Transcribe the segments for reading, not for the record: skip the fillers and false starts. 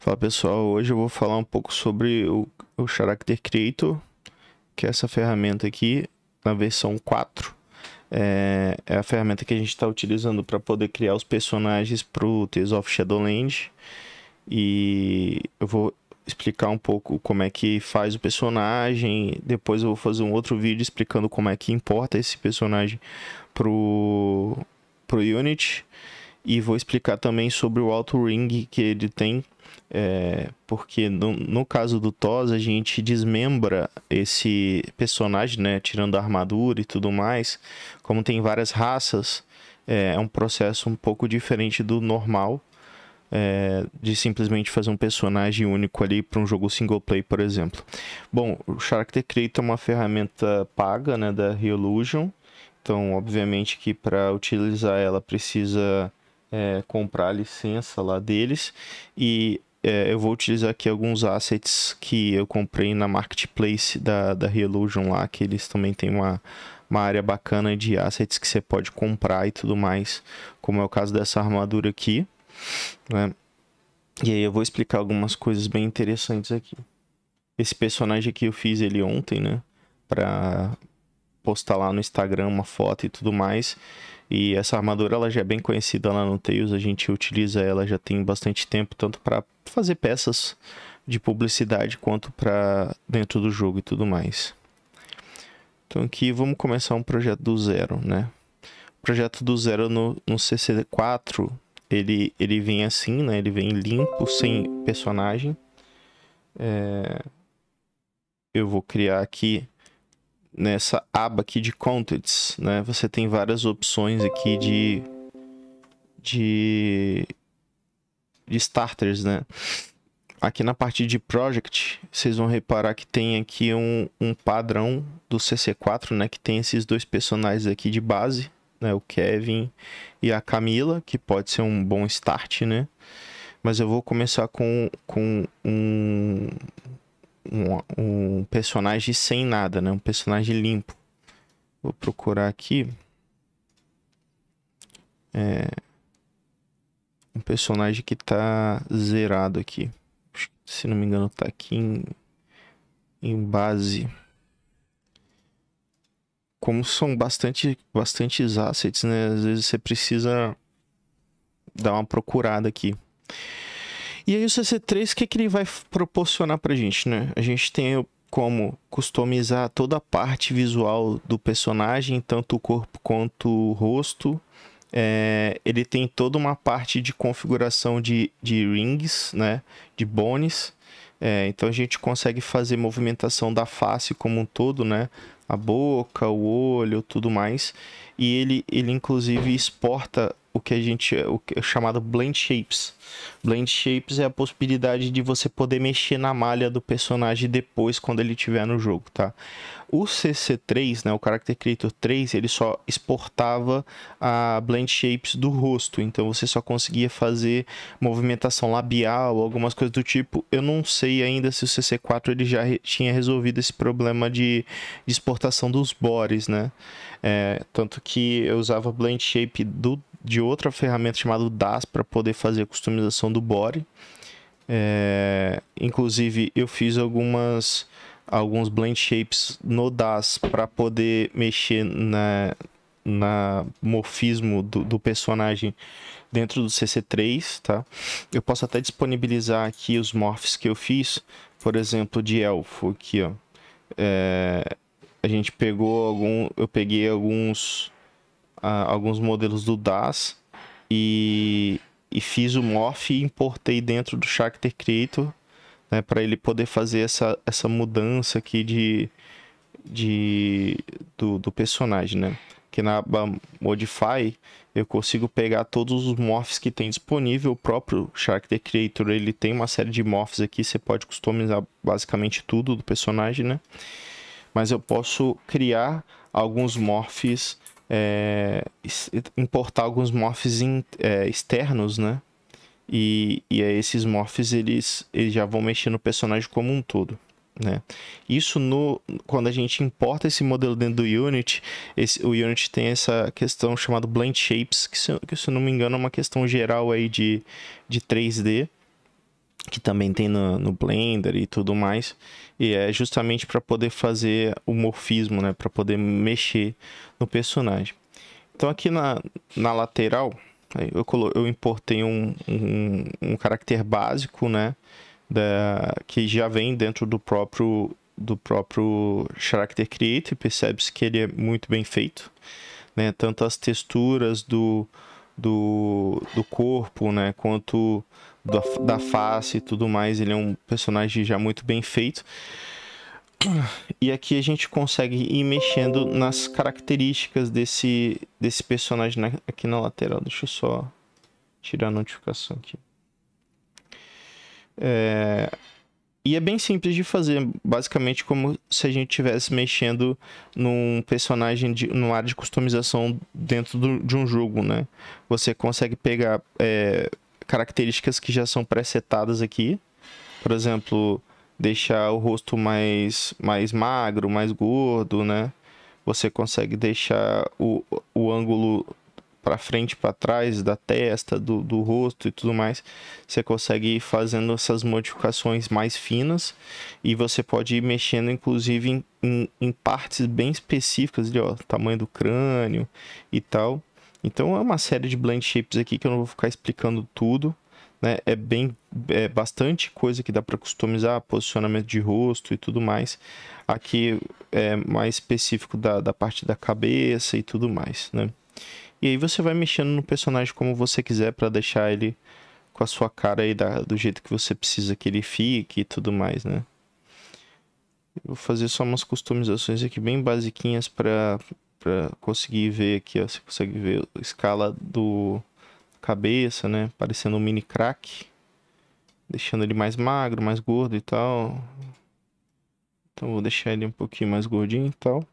Fala pessoal, hoje eu vou falar um pouco sobre o Character Creator, que é essa ferramenta aqui na versão 4. É a ferramenta que a gente está utilizando para poder criar os personagens para o Tales of Shadowlands. E eu vou explicar um pouco como é que faz o personagem. Depois eu vou fazer um outro vídeo explicando como é que importa esse personagem pro Unity. E vou explicar também sobre o Auto Ring que ele tem. Porque no caso do TOS, a gente desmembra esse personagem, né? Tirando a armadura e tudo mais. Como tem várias raças, é um processo um pouco diferente do normal. De simplesmente fazer um personagem único ali para um jogo single play, por exemplo. Bom, o Character Creator é uma ferramenta paga, né, da Reallusion. Então, obviamente que para utilizar ela precisa comprar a licença lá deles. E eu vou utilizar aqui alguns assets que eu comprei na Marketplace da Reallusion lá, que eles também têm uma área bacana de assets que você pode comprar e tudo mais, como é o caso dessa armadura aqui, né? E aí eu vou explicar algumas coisas bem interessantes aqui. Esse personagem aqui eu fiz ele ontem, né? Pra postar lá no Instagram uma foto e tudo mais. E essa armadura ela já é bem conhecida lá no Tails, a gente utiliza ela já tem bastante tempo, tanto para fazer peças de publicidade quanto para dentro do jogo e tudo mais. Então aqui vamos começar um projeto do zero, né? O projeto do zero no CC4, ele vem assim, né? Ele vem limpo, sem personagem. Eu vou criar aqui nessa aba aqui de contents, né? Você tem várias opções aqui de starters, né? Aqui na parte de project, vocês vão reparar que tem aqui um padrão do CC4, né? Que tem esses dois personagens aqui de base, né? O Kevin e a Camila, que pode ser um bom start, né? Mas eu vou começar com um personagem sem nada, né? Um personagem limpo. Vou procurar aqui. Um personagem que tá zerado aqui. Se não me engano, tá aqui em base. Como são bastantes assets, né? Às vezes você precisa dar uma procurada aqui. E aí o CC3, o que ele vai proporcionar pra gente, né? A gente tem como customizar toda a parte visual do personagem, tanto o corpo quanto o rosto. Ele tem toda uma parte de configuração de rings, né? De bones. Então a gente consegue fazer movimentação da face como um todo, né? A boca, o olho, tudo mais. E ele inclusive exporta o que é chamado Blend Shapes. Blend Shapes é a possibilidade de você poder mexer na malha do personagem depois quando ele estiver no jogo, tá? O CC3, né, o Character Creator 3, ele só exportava a Blend Shapes do rosto, então você só conseguia fazer movimentação labial, algumas coisas do tipo. Eu não sei ainda se o CC4 ele já tinha resolvido esse problema de exportação dos bodies, né? Tanto que eu usava Blend Shape de outra ferramenta chamada DAS para poder fazer a customização do body. Inclusive eu fiz alguns blend shapes no DAS para poder mexer na morfismo do personagem dentro do CC3, tá? Eu posso até disponibilizar aqui os morphs que eu fiz, por exemplo, de elfo aqui, ó. A gente eu peguei alguns modelos do DAS e fiz o morph e importei dentro do Character Creator, né, para ele poder fazer essa mudança aqui do personagem, né? Que na aba Modify eu consigo pegar todos os morphs que tem disponível. O próprio Character Creator ele tem uma série de morphs aqui, você pode customizar basicamente tudo do personagem, né? Mas eu posso criar alguns morphs, importar alguns morphs externos, né? E aí esses morphs eles já vão mexer no personagem como um todo, né? Isso quando a gente importa esse modelo dentro do Unity, o Unity tem essa questão chamada Blend Shapes, que se eu não me engano é uma questão geral aí de 3D. que também tem no Blender e tudo mais. E é justamente para poder fazer o morfismo, né? Para poder mexer no personagem. Então aqui na lateral, eu importei um caractere básico, né? Que já vem dentro do próprio Character Creator, e percebe-se que ele é muito bem feito, né? Tanto as texturas do corpo, né? Quanto da face e tudo mais. Ele é um personagem já muito bem feito. E aqui a gente consegue ir mexendo nas características desse personagem aqui na lateral. Deixa eu só tirar a notificação aqui. E é bem simples de fazer, basicamente como se a gente estivesse mexendo num personagem, numa área de customização dentro de um jogo, né? Você consegue pegar características que já são presetadas aqui. Por exemplo, deixar o rosto mais magro, mais gordo, né? Você consegue deixar o ângulo para frente, para trás da testa, do rosto e tudo mais. Você consegue ir fazendo essas modificações mais finas e você pode ir mexendo, inclusive, em partes bem específicas, ali, ó, tamanho do crânio e tal. Então é uma série de blend shapes aqui que eu não vou ficar explicando tudo, né? É bastante coisa que dá para customizar, posicionamento de rosto e tudo mais. Aqui é mais específico da parte da cabeça e tudo mais, né? E aí você vai mexendo no personagem como você quiser para deixar ele com a sua cara aí do jeito que você precisa que ele fique e tudo mais, né? Eu vou fazer só umas customizações aqui bem basiquinhas para conseguir ver aqui, ó, você consegue ver a escala do cabeça, né? Parecendo um mini crack, deixando ele mais magro, mais gordo e tal. Então vou deixar ele um pouquinho mais gordinho e tal.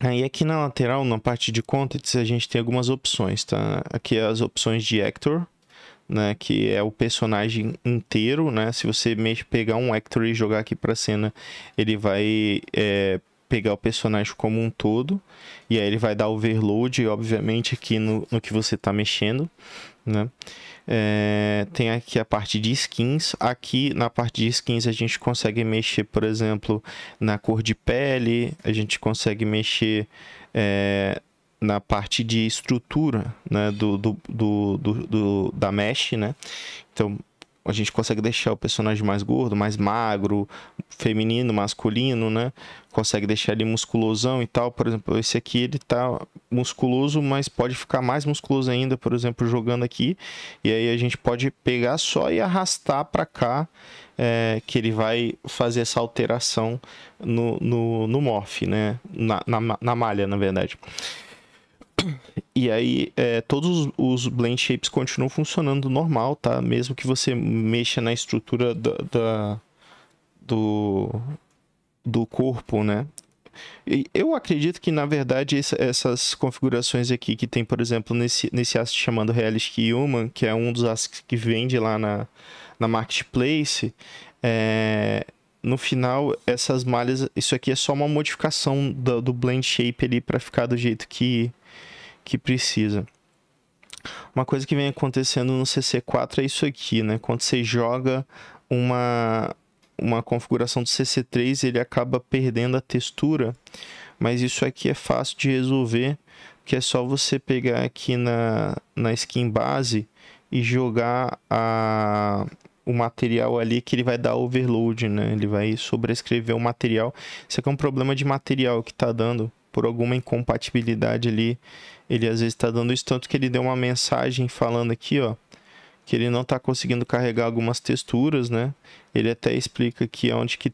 Aí aqui na lateral, na parte de contents, a gente tem algumas opções, tá? Aqui é as opções de actor, né? Que é o personagem inteiro, né? Se você pegar um actor e jogar aqui pra cena, ele vai pegar o personagem como um todo. E aí ele vai dar overload, obviamente, aqui no que você tá mexendo, né? Tem aqui a parte de skins. Aqui na parte de skins a gente consegue mexer, por exemplo, na cor de pele. A gente consegue mexer na parte de estrutura, né, da mesh, né? Então a gente consegue deixar o personagem mais gordo, mais magro, feminino, masculino, né? Consegue deixar ele musculosão e tal. Por exemplo, esse aqui ele tá musculoso, mas pode ficar mais musculoso ainda, por exemplo, jogando aqui. E aí a gente pode pegar só e arrastar para cá, que ele vai fazer essa alteração no morph, né? Na malha, na verdade. E aí, todos os blend shapes continuam funcionando normal, tá? Mesmo que você mexa na estrutura do corpo, né? E eu acredito que, na verdade, essas configurações aqui que tem, por exemplo, nesse asset chamado Realistic Human, que é um dos assets que vende lá na Marketplace, no final, essas malhas, isso aqui é só uma modificação do blend shape ali para ficar do jeito que precisa. Uma coisa que vem acontecendo no CC4 é isso aqui, né? Quando você joga uma configuração do CC3, ele acaba perdendo a textura, mas isso aqui é fácil de resolver, que é só você pegar aqui na skin base e jogar o material ali, que ele vai dar overload, né? Ele vai sobrescrever o material. Isso aqui é um problema de material que está dando por alguma incompatibilidade ali. Ele às vezes está dando isso, tanto que ele deu uma mensagem falando aqui, ó, que ele não está conseguindo carregar algumas texturas, né? Ele até explica aqui onde que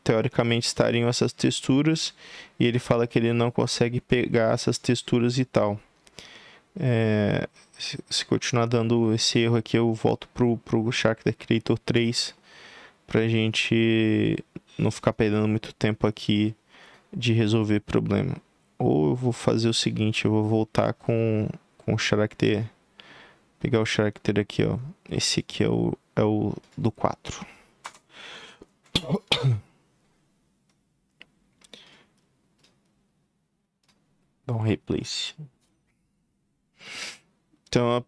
teoricamente estariam essas texturas, e ele fala que ele não consegue pegar essas texturas e tal. Se continuar dando esse erro aqui, eu volto pro Character Creator 3 pra gente não ficar perdendo muito tempo aqui de resolver problema. Ou eu vou fazer o seguinte, eu vou voltar com o Character, pegar o Character aqui, ó. Esse aqui é o do 4. Dá um replace. Então,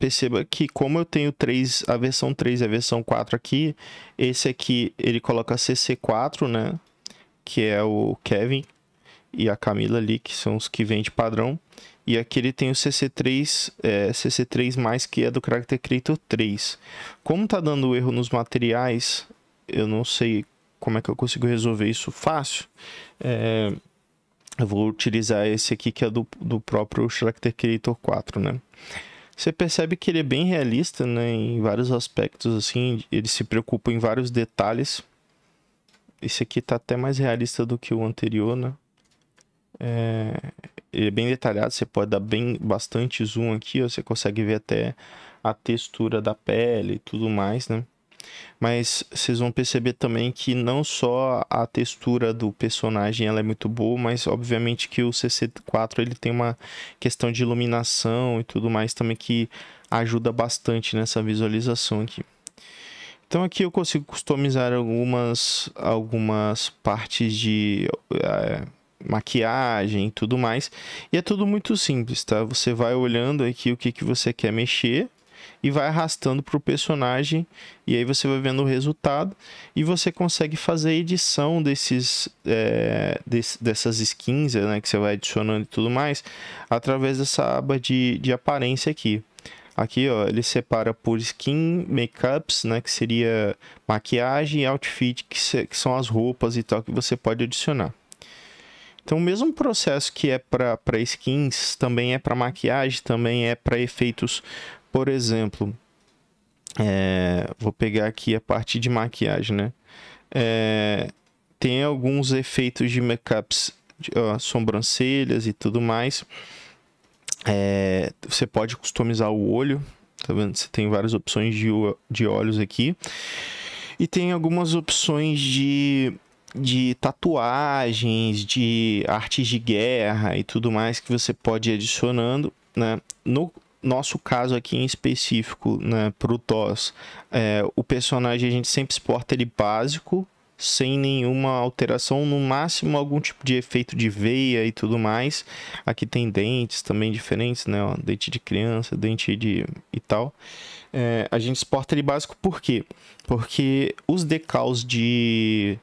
perceba que como eu tenho a versão 3 e a versão 4 aqui, esse aqui ele coloca CC4, né? Que é o Kevin e a Camila ali, que são os que vêm de padrão. E aqui ele tem o CC3, CC3+, que é do Character Creator 3. Como tá dando erro nos materiais, eu não sei como é que eu consigo resolver isso fácil. Eu vou utilizar esse aqui, que é do próprio Character Creator 4, né? Você percebe que ele é bem realista, né? Em vários aspectos, assim. Ele se preocupa em vários detalhes. Esse aqui tá até mais realista do que o anterior, né? Ele é bem detalhado, você pode dar bastante zoom aqui, ó, você consegue ver até a textura da pele e tudo mais, né? Mas vocês vão perceber também que não só a textura do personagem ela é muito boa, mas obviamente que o CC4 ele tem uma questão de iluminação e tudo mais também que ajuda bastante nessa visualização aqui. Então aqui eu consigo customizar algumas partes de maquiagem e tudo mais. E é tudo muito simples, tá? Você vai olhando aqui o que você quer mexer e vai arrastando para o personagem, e aí você vai vendo o resultado e você consegue fazer a edição dessas skins, né, que você vai adicionando e tudo mais através dessa aba de aparência aqui. Aqui, ó, ele separa por skin, makeups, né, que seria maquiagem, e outfit, que são as roupas e tal que você pode adicionar. Então, o mesmo processo que é para skins, também é para maquiagem, também é para efeitos. Por exemplo, vou pegar aqui a parte de maquiagem, né? Tem alguns efeitos de makeups, sobrancelhas e tudo mais. Você pode customizar o olho, tá vendo? Você tem várias opções de olhos aqui. E tem algumas opções de tatuagens, de artes de guerra e tudo mais que você pode ir adicionando, né? No nosso caso aqui em específico, né, para o TOS, o personagem a gente sempre exporta ele básico, sem nenhuma alteração, no máximo algum tipo de efeito de veia e tudo mais. Aqui tem dentes também diferentes, né? Ó, dente de criança, dente e tal. A gente exporta ele básico por quê? Porque os decals de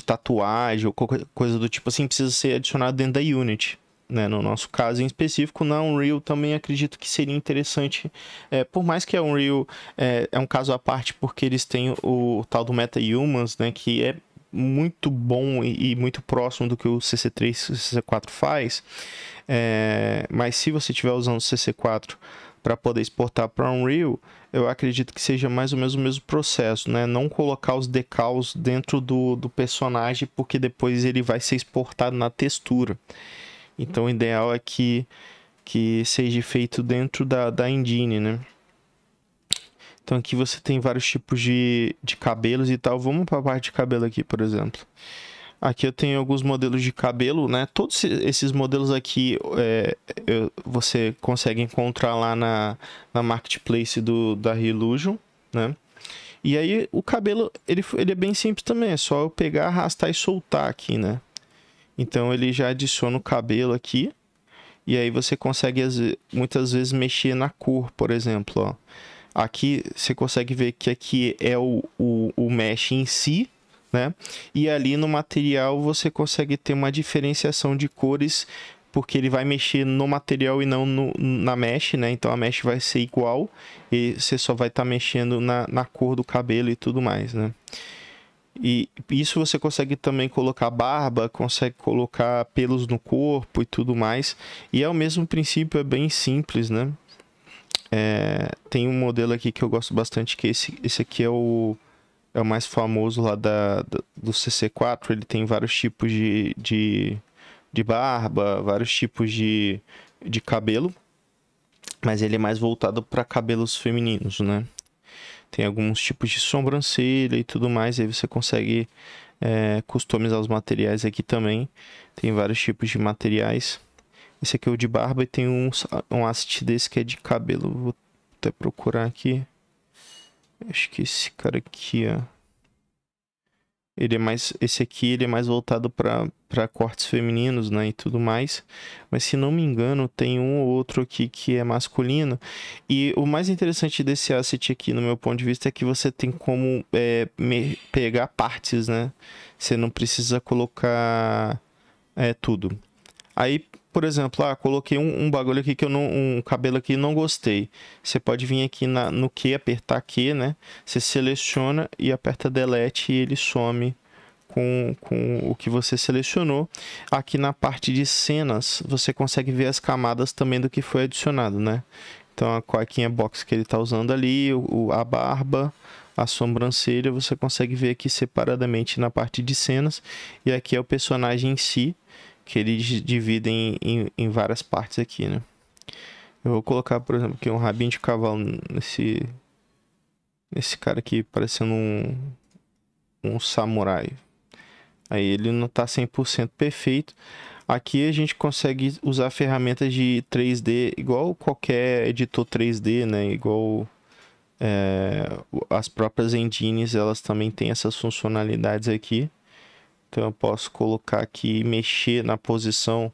tatuagem ou qualquer coisa do tipo assim precisa ser adicionado dentro da Unity, né? No nosso caso em específico, na Unreal também acredito que seria interessante, por mais que a Unreal é um caso à parte, porque eles têm o tal do MetaHumans, né, que é muito bom e muito próximo do que o CC3 e o CC4 faz, mas se você estiver usando o CC4 para poder exportar para Unreal, eu acredito que seja mais ou menos o mesmo processo, né? Não colocar os decals dentro do personagem, porque depois ele vai ser exportado na textura. Então o ideal é que seja feito dentro da engine, né? Então aqui você tem vários tipos de cabelos e tal. Vamos para a parte de cabelo aqui, por exemplo. Aqui eu tenho alguns modelos de cabelo, né? Todos esses modelos aqui você consegue encontrar lá na Marketplace da Relusion, né? E aí o cabelo, ele é bem simples também. É só eu pegar, arrastar e soltar aqui, né? Então ele já adiciona o cabelo aqui. E aí você consegue muitas vezes mexer na cor, por exemplo, ó. Aqui você consegue ver que aqui é o mesh em si, né? E ali no material você consegue ter uma diferenciação de cores, porque ele vai mexer no material e não na mesh, né? Então a mesh vai ser igual e você só vai estar mexendo na cor do cabelo e tudo mais, né? E isso você consegue também colocar barba, consegue colocar pelos no corpo e tudo mais. E é o mesmo princípio, é bem simples, né? Tem um modelo aqui que eu gosto bastante, que esse aqui é o mais famoso lá do CC4. Ele tem vários tipos de barba, vários tipos de cabelo, mas ele é mais voltado para cabelos femininos, né? Tem alguns tipos de sobrancelha e tudo mais, aí você consegue customizar os materiais aqui também. Tem vários tipos de materiais. Esse aqui é o de barba e tem um asset desse que é de cabelo. Vou até procurar aqui. Acho que esse cara aqui, ó. ele é mais, esse aqui ele é mais voltado para cortes femininos, né, e tudo mais. Mas se não me engano, tem um ou outro aqui que é masculino. E o mais interessante desse asset aqui, no meu ponto de vista, é que você tem como pegar partes, né? Você não precisa colocar tudo. Aí, por exemplo, coloquei um bagulho aqui que eu não. Um cabelo aqui não gostei. Você pode vir aqui no Q, apertar Q, né? Você seleciona e aperta Delete e ele some com o que você selecionou. Aqui na parte de cenas, você consegue ver as camadas também do que foi adicionado, né? Então, a cuequinha box que ele está usando ali, a barba, a sobrancelha, você consegue ver aqui separadamente na parte de cenas. E aqui é o personagem em si, que eles dividem em várias partes aqui, né? Eu vou colocar, por exemplo, aqui um rabinho de cavalo nesse cara aqui, parecendo um samurai. Aí ele não tá 100% perfeito. Aqui a gente consegue usar ferramentas de 3D, igual qualquer editor 3D, né? Igual as próprias engines, elas também têm essas funcionalidades aqui. Então eu posso colocar aqui e mexer na posição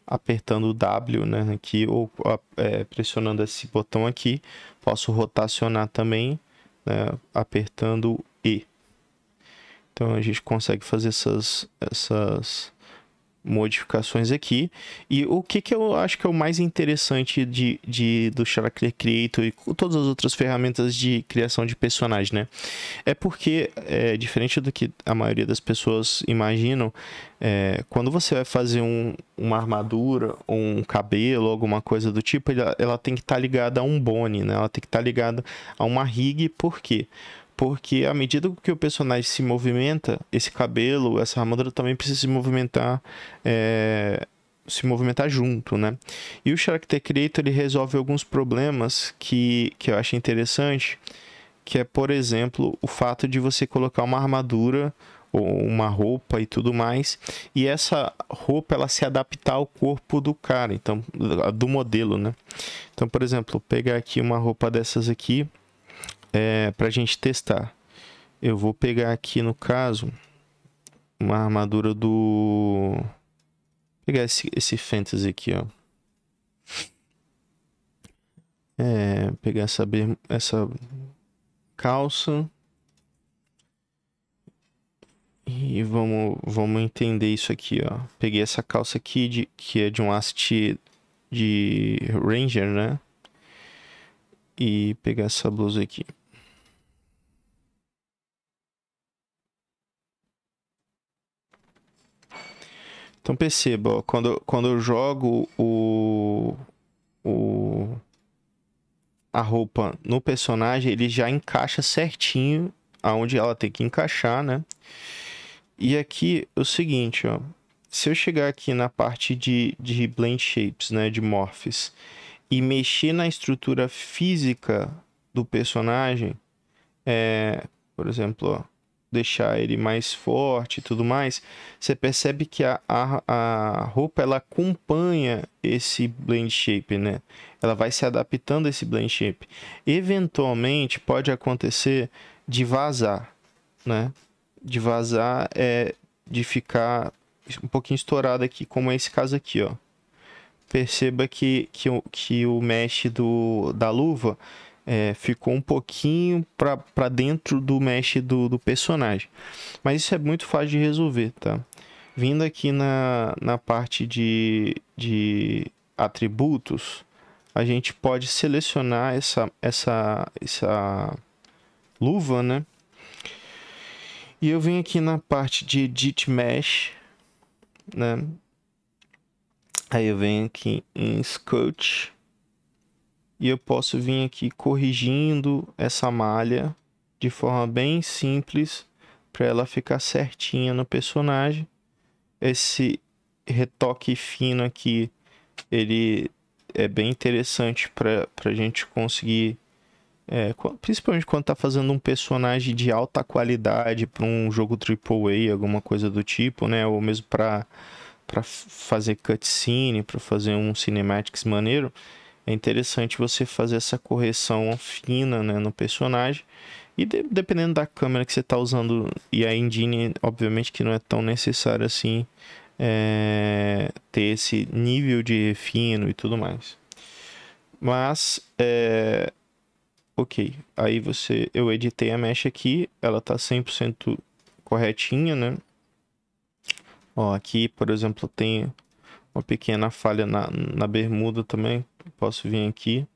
apertando o W, né? Aqui, ou pressionando esse botão aqui. Posso rotacionar também, né? Apertando E. Então a gente consegue fazer essas modificações aqui. E o que eu acho que é o mais interessante do Character Creator e todas as outras ferramentas de criação de personagem, né? É porque, diferente do que a maioria das pessoas imaginam, quando você vai fazer uma armadura, ou um cabelo, alguma coisa do tipo, ela tem que estar ligada a um bone, né? Ela tem que estar ligada a uma rig. Por quê? Porque à medida que o personagem se movimenta, esse cabelo, essa armadura também precisa se movimentar junto, né? E o Character Creator, ele resolve alguns problemas que eu acho interessante, que é, por exemplo, o fato de você colocar uma armadura ou uma roupa e tudo mais, e essa roupa ela se adaptar ao corpo do cara, então do modelo, né? Então, por exemplo, pegar aqui uma roupa dessas aqui, para a gente testar. Eu vou pegar aqui, no caso, uma armadura do... Vou pegar esse fantasy aqui, ó. Pegar essa calça. E vamos entender isso aqui, ó. Peguei essa calça aqui, que é de um asset de Ranger, né? E pegar essa blusa aqui. Então perceba, ó, quando eu jogo a roupa no personagem, ele já encaixa certinho aonde ela tem que encaixar, né? E aqui é o seguinte, ó. Se eu chegar aqui na parte de Blend Shapes, né, de Morphs, e mexer na estrutura física do personagem, por exemplo, ó, deixar ele mais forte e tudo mais, você percebe que a roupa ela acompanha esse blend shape, né? Ela vai se adaptando a esse blend shape. Eventualmente pode acontecer de vazar, né? De vazar de ficar um pouquinho estourado aqui, como é esse caso aqui, ó. Perceba que o mesh da luva ficou um pouquinho para dentro do mesh do personagem. Mas isso é muito fácil de resolver, tá? Vindo aqui na parte de atributos, a gente pode selecionar essa luva, né? E eu venho aqui na parte de Edit Mesh, né? Aí eu venho aqui em Sculpt. E eu posso vir aqui corrigindo essa malha de forma bem simples para ela ficar certinha no personagem. Esse retoque fino aqui, ele é bem interessante para a gente conseguir, principalmente quando está fazendo um personagem de alta qualidade para um jogo AAA, alguma coisa do tipo, né? Ou mesmo para fazer cutscene, para fazer um cinematics maneiro. É interessante você fazer essa correção fina, né, no personagem. E dependendo da câmera que você está usando e a engine, obviamente que não é tão necessário assim ter esse nível de refino e tudo mais. Mas, ok, aí eu editei a mesh aqui, ela tá 100% corretinha, né? Ó, aqui, por exemplo, tem uma pequena falha na bermuda também. Posso vir aqui,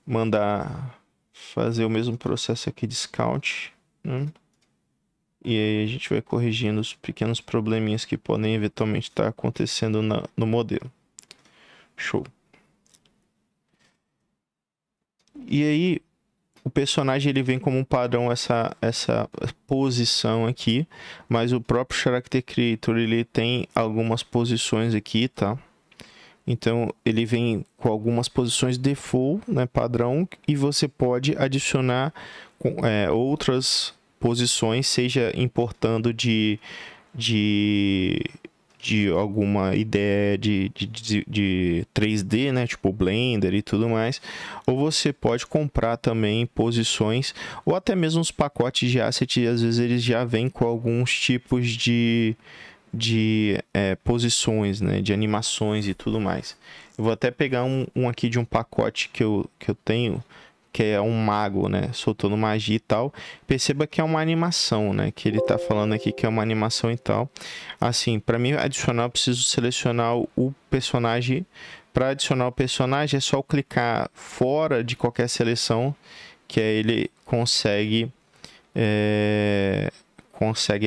mandar fazer o mesmo processo aqui de scout, né? E aí a gente vai corrigindo os pequenos probleminhas que podem eventualmente estar acontecendo no modelo. Show. E aí, o personagem ele vem como um padrão essa posição aqui, mas o próprio Character Creator ele tem algumas posições aqui, tá? Então ele vem com algumas posições default, né, padrão, e você pode adicionar outras posições, seja importando de alguma ideia de 3D, né? Tipo Blender e tudo mais. Ou você pode comprar também posições, ou até mesmo os pacotes de asset, às vezes eles já vêm com alguns tipos de posições, né? De animações e tudo mais. Eu vou até pegar um aqui de um pacote que eu tenho, que é um mago, né, soltando magia e tal. Perceba que é uma animação, né, que ele tá falando aqui que é uma animação e tal. Assim, para mim adicionar, eu preciso selecionar o personagem. Para adicionar o personagem é só eu clicar fora de qualquer seleção, que aí ele consegue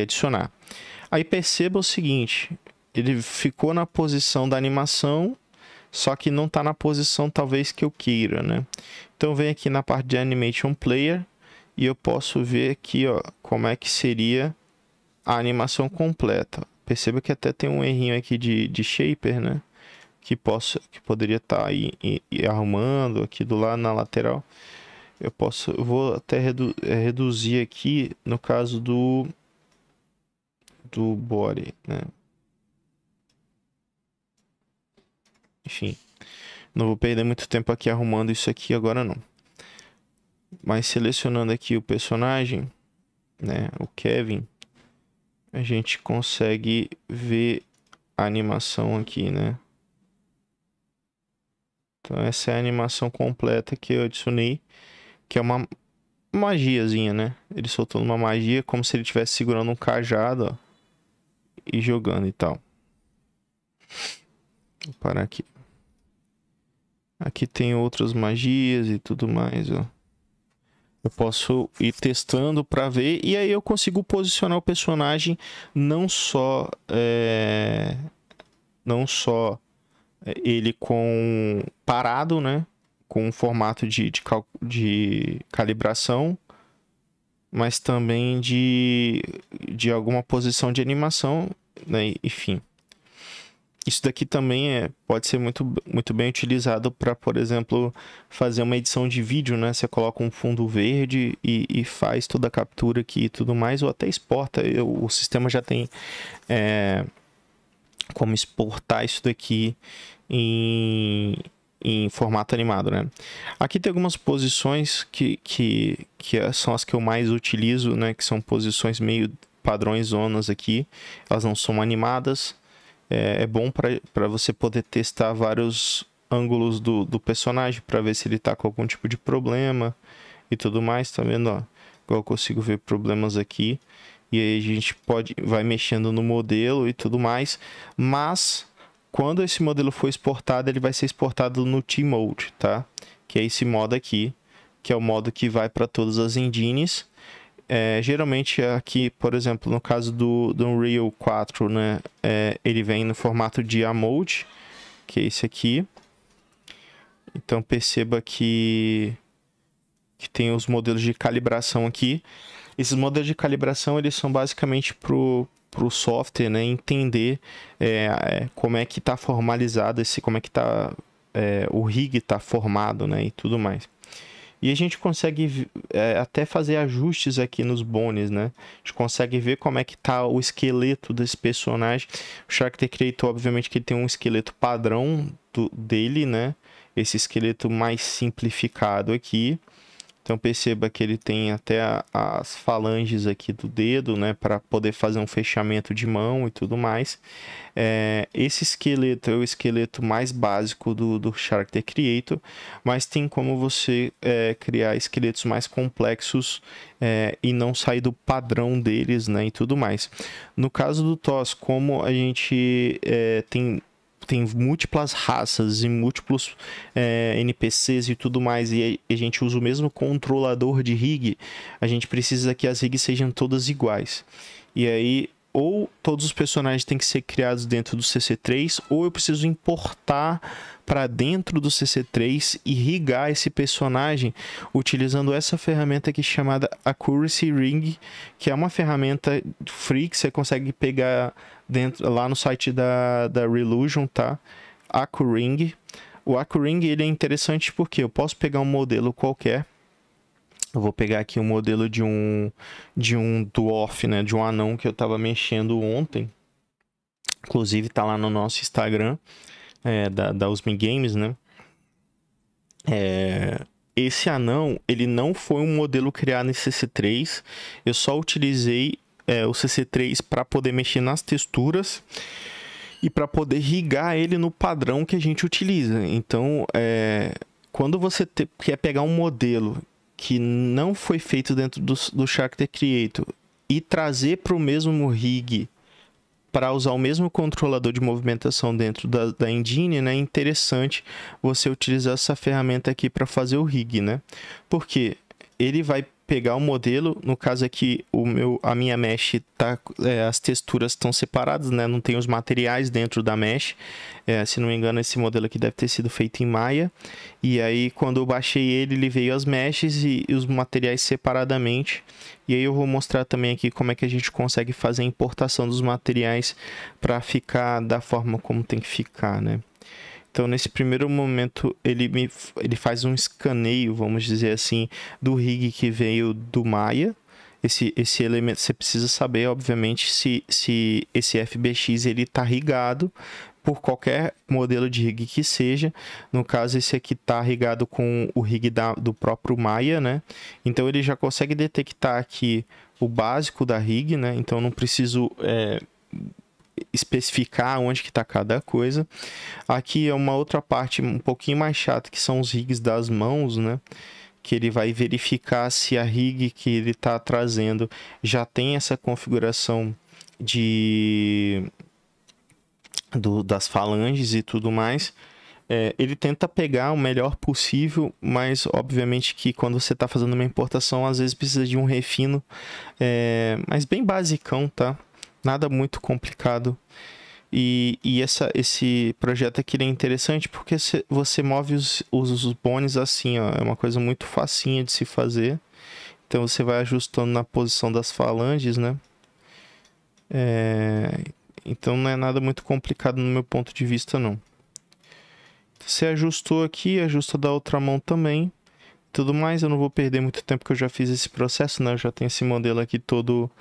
adicionar. Aí perceba o seguinte, ele ficou na posição da animação, só que não está na posição talvez que eu queira, né? Então vem aqui na parte de Animation Player e eu posso ver aqui, ó, como é que seria a animação completa. Perceba que até tem um errinho aqui de shaper, né? Que poderia estar aí arrumando aqui do lado na lateral. Eu vou até reduzir aqui no caso do body, né? Enfim, não vou perder muito tempo aqui arrumando isso aqui agora não. Mas selecionando aqui o personagem, né, o Kevin, a gente consegue ver a animação aqui, né? Então essa é a animação completa que eu adicionei, que é uma magiazinha, né? Ele soltando uma magia como se ele estivesse segurando um cajado, ó, e jogando e tal. Vou parar aqui. Aqui tem outras magias e tudo mais, ó. Eu posso ir testando para ver e aí eu consigo posicionar o personagem não só ele com parado, né, com um formato de calibração, mas também de alguma posição de animação, né, enfim. Isso daqui também pode ser muito bem utilizado para, por exemplo, fazer uma edição de vídeo, né? Você coloca um fundo verde e faz toda a captura aqui e tudo mais, ou até exporta. O sistema já tem como exportar isso daqui em formato animado, né? Aqui tem algumas posições que são as que eu mais utilizo, né? Que são posições meio padrões zonas aqui. Elas não são animadas. É bom para você poder testar vários ângulos do personagem para ver se ele tá com algum tipo de problema e tudo mais, tá vendo, ó? Igual eu consigo ver problemas aqui. E aí a gente vai mexendo no modelo e tudo mais, mas quando esse modelo for exportado, ele vai ser exportado no T-Mode, tá? Que é esse modo aqui, que é o modo que vai para todas as engines. Geralmente aqui, por exemplo, no caso do Unreal 4, né, ele vem no formato de A-Mode, que é esse aqui. Então perceba que tem os modelos de calibração aqui. Esses modelos de calibração eles são basicamente para o software, né, entender como é que está formalizado, como é que o rig está formado, né, e tudo mais. E a gente consegue até fazer ajustes aqui nos bones, né? A gente consegue ver como é que tá o esqueleto desse personagem. O Character Creator, obviamente, que ele tem um esqueleto padrão dele, né? Esse esqueleto mais simplificado aqui. Então perceba que ele tem até as falanges aqui do dedo, né, para poder fazer um fechamento de mão e tudo mais. Esse esqueleto é o esqueleto mais básico do Character Creator, mas tem como você criar esqueletos mais complexos e não sair do padrão deles, né, e tudo mais. No caso do TOS, como a gente tem múltiplas raças e múltiplos NPCs e tudo mais, e a gente usa o mesmo controlador de rig, a gente precisa que as rigs sejam todas iguais. E aí, ou todos os personagens têm que ser criados dentro do CC3, ou eu preciso importar para dentro do CC3 e rigar esse personagem utilizando essa ferramenta aqui chamada Accuracy Ring, que é uma ferramenta free que você consegue pegar lá no site da Relusion, tá? Accuring. O Accuring, ele é interessante porque eu posso pegar um modelo qualquer. Eu vou pegar aqui um modelo de um dwarf, né? De um anão que eu tava mexendo ontem. Inclusive tá lá no nosso Instagram, da Usmi Games, né? Esse anão, ele não foi um modelo criado em CC3. Eu só utilizei o CC3 para poder mexer nas texturas e para poder rigar ele no padrão que a gente utiliza. Então, quando você quer pegar um modelo que não foi feito dentro do Character Creator e trazer para o mesmo rig para usar o mesmo controlador de movimentação dentro da engine, né, é interessante você utilizar essa ferramenta aqui para fazer o rig, né? Porque ele vai pegar o modelo, no caso aqui a minha mesh as texturas estão separadas, né? Não tem os materiais dentro da mesh. Se não me engano, esse modelo aqui deve ter sido feito em Maya. E aí, quando eu baixei ele veio as meshes e os materiais separadamente. E aí eu vou mostrar também aqui como é que a gente consegue fazer a importação dos materiais para ficar da forma como tem que ficar, né? Então, nesse primeiro momento, ele faz um escaneio, vamos dizer assim, do rig que veio do Maya. Esse elemento, você precisa saber, obviamente, se esse FBX está rigado por qualquer modelo de rig que seja. No caso, esse aqui está rigado com o rig do próprio Maya, né? Então, ele já consegue detectar aqui o básico da rig, né? Então, não preciso especificar onde que está cada coisa. Aqui é uma outra parte um pouquinho mais chata, que são os rigs das mãos, né? Que ele vai verificar se a rig que ele está trazendo já tem essa configuração das falanges e tudo mais. Ele tenta pegar o melhor possível, mas obviamente que quando você está fazendo uma importação, às vezes precisa de um refino, mas bem basicão, tá? Nada muito complicado. E esse projeto aqui é interessante porque você move os bones assim, ó. É uma coisa muito facinha de se fazer. Então você vai ajustando na posição das falanges, né? Então não é nada muito complicado no meu ponto de vista, não. Você ajustou aqui, ajusta da outra mão também. Tudo mais, eu não vou perder muito tempo, que eu já fiz esse processo, né? Eu já tenho esse modelo aqui todo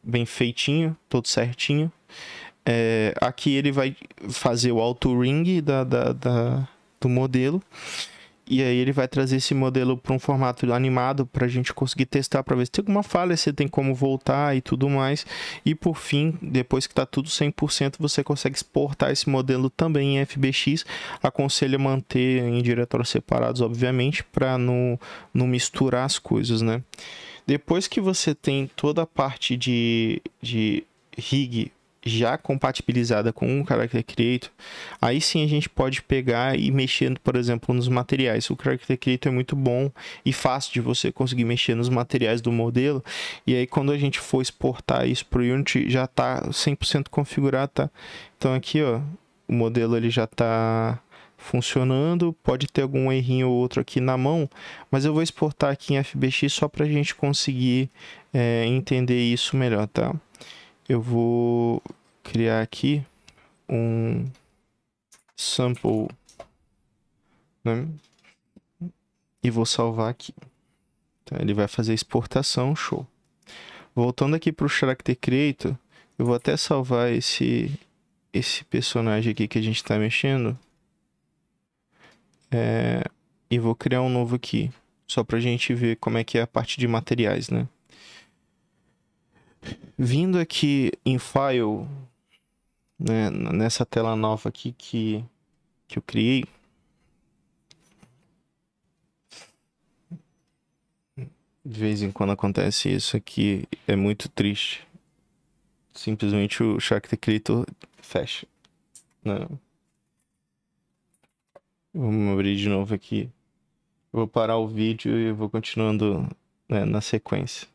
bem feitinho, todo certinho. Aqui ele vai fazer o auto ring do modelo. E aí ele vai trazer esse modelo para um formato animado para a gente conseguir testar, para ver se tem alguma falha, se tem como voltar e tudo mais. E por fim, depois que está tudo 100%, você consegue exportar esse modelo também em FBX. Aconselho manter em diretórios separados, obviamente, para não misturar as coisas, né? Depois que você tem toda a parte de rig já compatibilizada com o Character Creator, aí sim a gente pode pegar e mexer, por exemplo, nos materiais. O Character Creator é muito bom e fácil de você conseguir mexer nos materiais do modelo, e aí quando a gente for exportar isso para o Unity, já está 100% configurado, tá? Então aqui, ó, o modelo ele já está funcionando, pode ter algum errinho ou outro aqui na mão, mas eu vou exportar aqui em FBX só para a gente conseguir entender isso melhor, tá? Eu vou criar aqui um sample, né? E vou salvar aqui. Então, ele vai fazer exportação, show. Voltando aqui para o Character Creator, eu vou até salvar esse personagem aqui que a gente está mexendo. E vou criar um novo aqui. só pra gente ver como é que é a parte de materiais, né? Vindo aqui em File, né, nessa tela nova aqui que eu criei, de vez em quando acontece isso aqui, é muito triste. Simplesmente o Character Creator fecha, né? Vamos abrir de novo aqui. Eu vou parar o vídeo e vou continuando, né, na sequência.